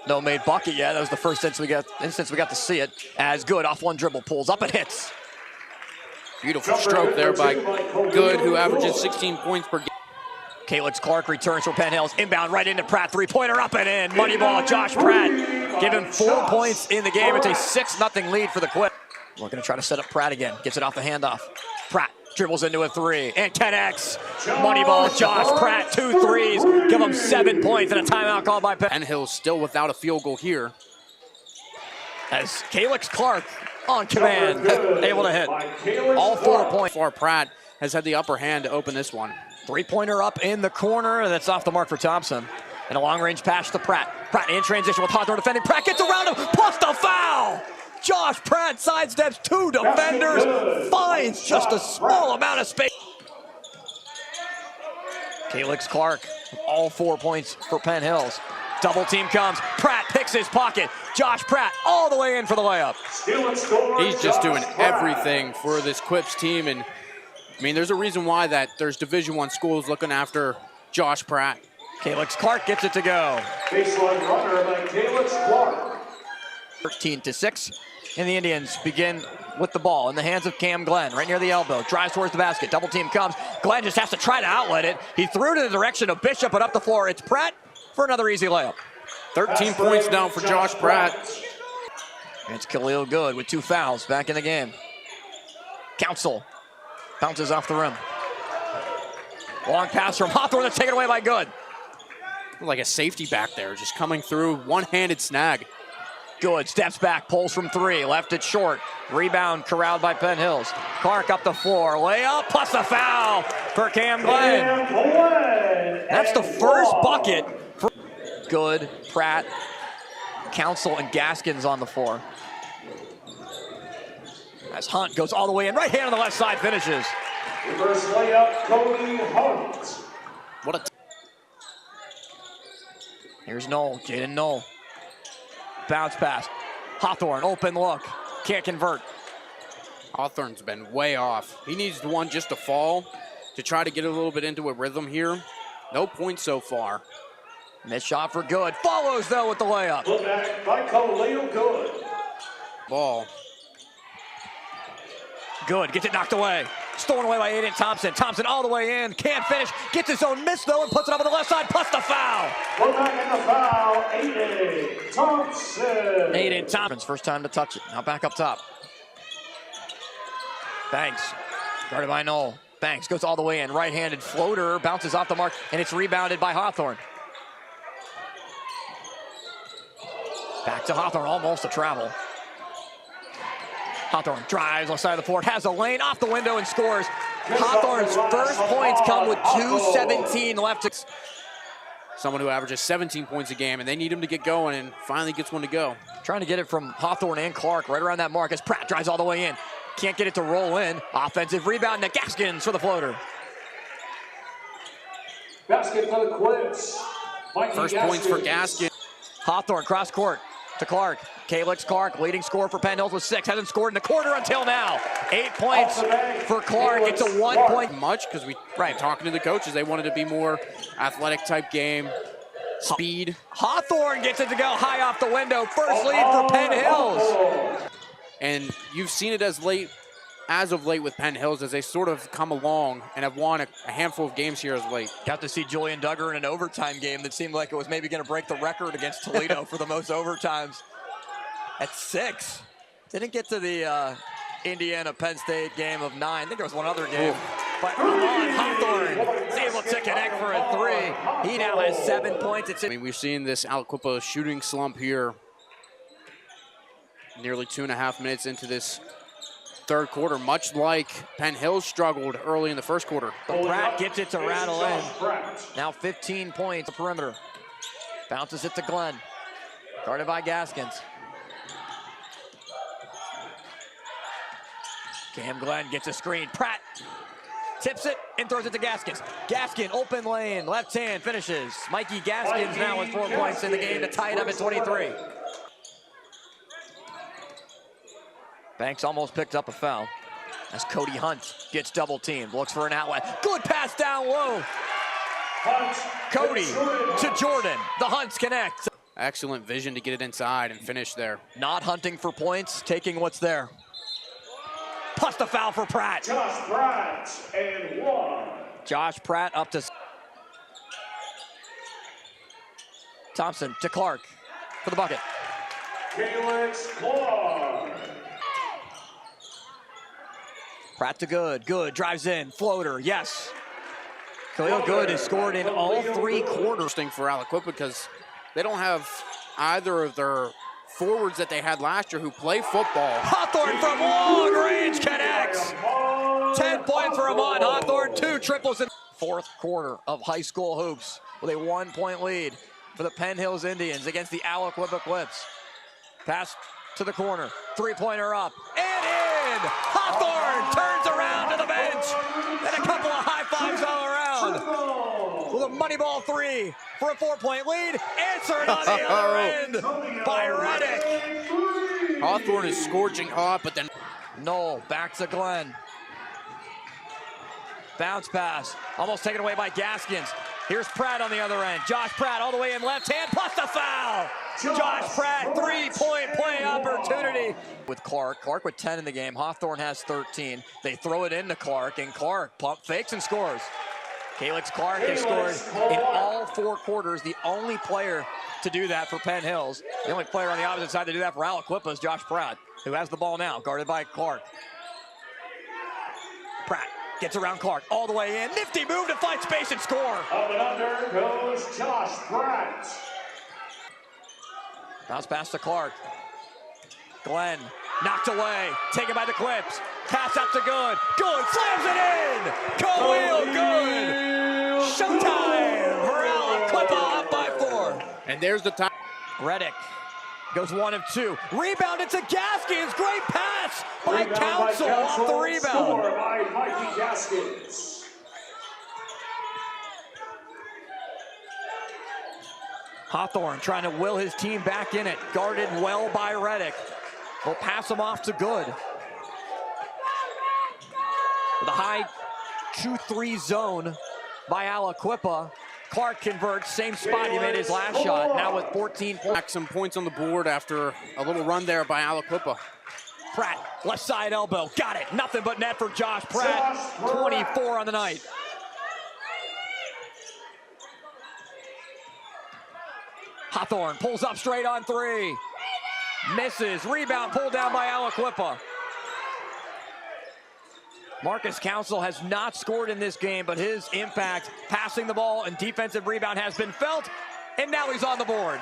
No made bucket yet. That was the first instance we got to see it. As Good off one dribble, pulls up and hits. Beautiful stroke there by Good, who averages 16 points per game. Calix Clark returns for Penn Hills. Inbound right into Pratt. Three-pointer up and in. Money ball, Josh Pratt. Give him 4 points in the game. It's a 6-0 lead for the Quip. We're going to try to set up Pratt again. Gets it off the handoff. Pratt dribbles into a three. And 10x. Money ball, Josh Pratt. 2 threes. Give him 7 points and a timeout called by Penn. Penn Hills still without a field goal here. As Calix Clark on command, able to hit all 4 points. Far Pratt has had the upper hand to open this one. Three-pointer up in the corner. That's off the mark for Thompson. And a long-range pass to Pratt. Pratt in transition with Hawthorne defending. Pratt gets around him, plus the foul! Josh Pratt sidesteps 2 defenders, finds just a small amount of space. Calix Clark, all 4 points for Penn Hills. Double team comes. Pratt picks his pocket. Josh Pratt all the way in for the layup. He's just doing everything for this Quips team, and I mean, there's a reason why that there's Division I schools looking after Josh Pratt. Calix Clark gets it to go. Baseline runner by Calix Clark. 13-6, and the Indians begin with the ball in the hands of Cam Glenn, right near the elbow. Drives towards the basket. Double team comes. Glenn just has to try to outlet it. He threw it in the direction of Bishop, but up the floor. It's Pratt for another easy layup. 13 points down for Josh Pratt. And it's Khalil Good with 2 fouls back in the game. Council bounces off the rim. Long pass from Hawthorne that's taken away by Good. Like a safety back there, just coming through, one-handed snag. Good steps back, pulls from 3, left it short. Rebound corralled by Penn Hills. Clark up the floor, layup plus a foul for Cam Glenn. That's the first bucket for Good, Pratt, Council, and Gaskins on the floor. As Hunt goes all the way in, right hand on the left side, finishes. Reverse layup, Cody Hunt. What a Here's Knoll, Jaden Knoll. Bounce pass. Hawthorne, open look. Can't convert. Hawthorne's been way off. He needs one just to fall to try to get a little bit into a rhythm here. No points so far. Missed shot for Good. Follows, though, with the layup. Put back by Khalil Good. Ball. Good, gets it knocked away. Stolen away by Aiden Thompson. Thompson all the way in, can't finish. Gets his own miss, though, and puts it up on the left side, plus the foul. Put back in the foul, Aiden Thompson. Aiden Thompson's first time to touch it. Now back up top. Banks, guarded by Knoll. Banks goes all the way in, right-handed floater, bounces off the mark, and it's rebounded by Hawthorne. Back to Hawthorne, almost a travel. Hawthorne drives left side of the floor, has a lane off the window and scores. Hawthorne's first points come with 2:17 left. Someone who averages 17 points a game, and they need him to get going, and finally gets one to go. Trying to get it from Hawthorne and Clark right around that mark as Pratt drives all the way in. Can't get it to roll in. Offensive rebound to Gaskins for the floater. Basket for the Quips. First points for Gaskins. Hawthorne cross court to Clark. Calix Clark, leading scorer for Penn Hills with 6. Hasn't scored in the quarter until now. 8 points for Clark. It's a 1 point. Much because talking to the coaches, they wanted to be more athletic type game. Speed. Hawthorne gets it to go high off the window. First lead for Penn Hills. And you've seen it as of late with Penn Hills as they sort of come along and have won a handful of games here as late. Got to see Julian Duggar in an overtime game that seemed like it was maybe going to break the record against Toledo for the most overtimes at 6. Didn't get to the Indiana-Penn State game of 9. I think there was one other game. But Hawthorne is able to connect for a 3. He now has 7 points. I mean, we've seen this Aliquippa shooting slump here. Nearly 2.5 minutes into this third quarter, much like Penn Hills struggled early in the first quarter. Pratt gets it to rattle in. Now 15 points, perimeter. Bounces it to Glenn. Guarded by Gaskins. Cam Glenn gets a screen. Pratt tips it and throws it to Gaskins. Gaskin, open lane, left hand, finishes. Mikey Gaskins now with 4 points in the game to tie it up at 23. Banks almost picked up a foul as Cody Hunt gets double teamed. Looks for an outlet. Good pass down low. Cody to Jordan. The Hunts connect. Excellent vision to get it inside and finish there. Not hunting for points, taking what's there. Plus the foul for Pratt. Josh Pratt and 1. Josh Pratt up to Thompson to Clark for the bucket. Felix Clark. Pratt to Good. Good drives in. Floater. Yes. Khalil Good has scored in all 3 quarters. Interesting for Aliquippa because they don't have either of their forwards that they had last year who play football. Hawthorne from long range connects. 10 points for Amon Hawthorne. 2 triples in fourth quarter of high school hoops with a 1-point lead for the Penn Hills Indians against the Aliquippa Clips. Pass to the corner. 3-pointer up and in. Hawthorne turns around to the bench and a couple of high fives all around with a money ball 3 for a 4-point lead. Answered on the other end by Reddick. Hawthorne is scorching hot, but then Knoll back to Glenn. Bounce pass, almost taken away by Gaskins. Here's Pratt on the other end. Josh Pratt all the way in left hand, plus the foul. Josh Pratt, 3-point play opportunity. With Clark with 10 in the game. Hawthorne has 13. They throw it into Clark, and Clark pump fakes and scores. Calix Clark has scored in all 4 quarters. The only player to do that for Penn Hills. The only player on the opposite side to do that for Aliquippa is Josh Pratt, who has the ball now, guarded by Clark. Pratt gets around Clark all the way in. Nifty move to find space and score. Up and under goes Josh Pratt. Bounce pass to Clark. Glenn knocked away, taken by the Clips. Pass up to Good. Good slams it in. Khalil Good. Showtime for Aliquippa up by 4. and there's the time. Reddick goes 1 of 2. Rebounded to Gaskins. Great pass by Council off the rebound. Score by Mikey Gaskins. Hawthorne trying to will his team back in it. Guarded well by Reddick. Will pass him off to Good. With a high 2-3 zone by Aliquippa. Clark converts, same spot he made his last shot, now with 14 points. Some points on the board after a little run there by Aliquippa. Pratt, left side elbow, got it. Nothing but net for Josh Pratt, 24 on the night. Hawthorne pulls up straight on 3. Misses, rebound pulled down by Aliquippa. Marcus Council has not scored in this game, but his impact, passing the ball and defensive rebound has been felt, and now he's on the board.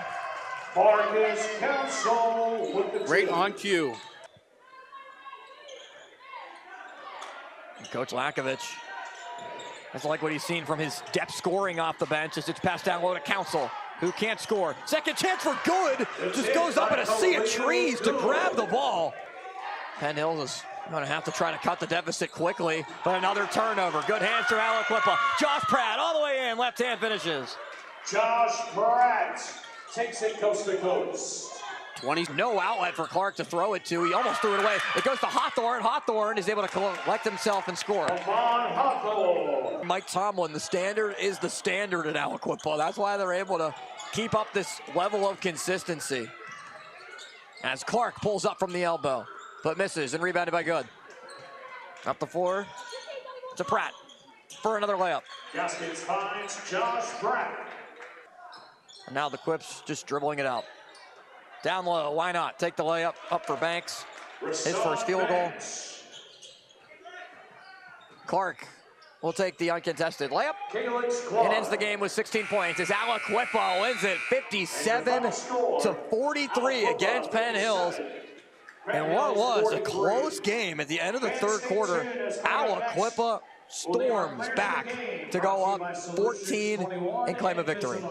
Marcus Council with the Great on cue. Coach Lakovich has like what he's seen from his depth scoring off the bench as it's passed down low to Council, who can't score. Second chance for Good, just goes up in a sea of trees to grab the ball. Penn Hills is going to have to try to cut the deficit quickly, but another turnover. Good hands to Aliquippa. Josh Pratt all the way in, left hand finishes. Josh Pratt takes it coast to coast. 20. No outlet for Clark to throw it to. He almost threw it away. It goes to Hawthorne. Hawthorne is able to collect himself and score. Amon Hawthorne. Mike Tomlin, the standard is the standard at Aliquippa. That's why they're able to keep up this level of consistency. As Clark pulls up from the elbow, but misses and rebounded by Good. Up the floor to Pratt for another layup. Gaskins finds Josh Pratt. And now the Quips just dribbling it out. Down low, why not? Take the layup up for Banks. His first field goal. Clark will take the uncontested layup and ends the game with 16 points as Aliquippa wins it 57-43 against Penn Hills. And what was a close game at the end of the third quarter. Aliquippa storms back to go up 14 and claim a victory.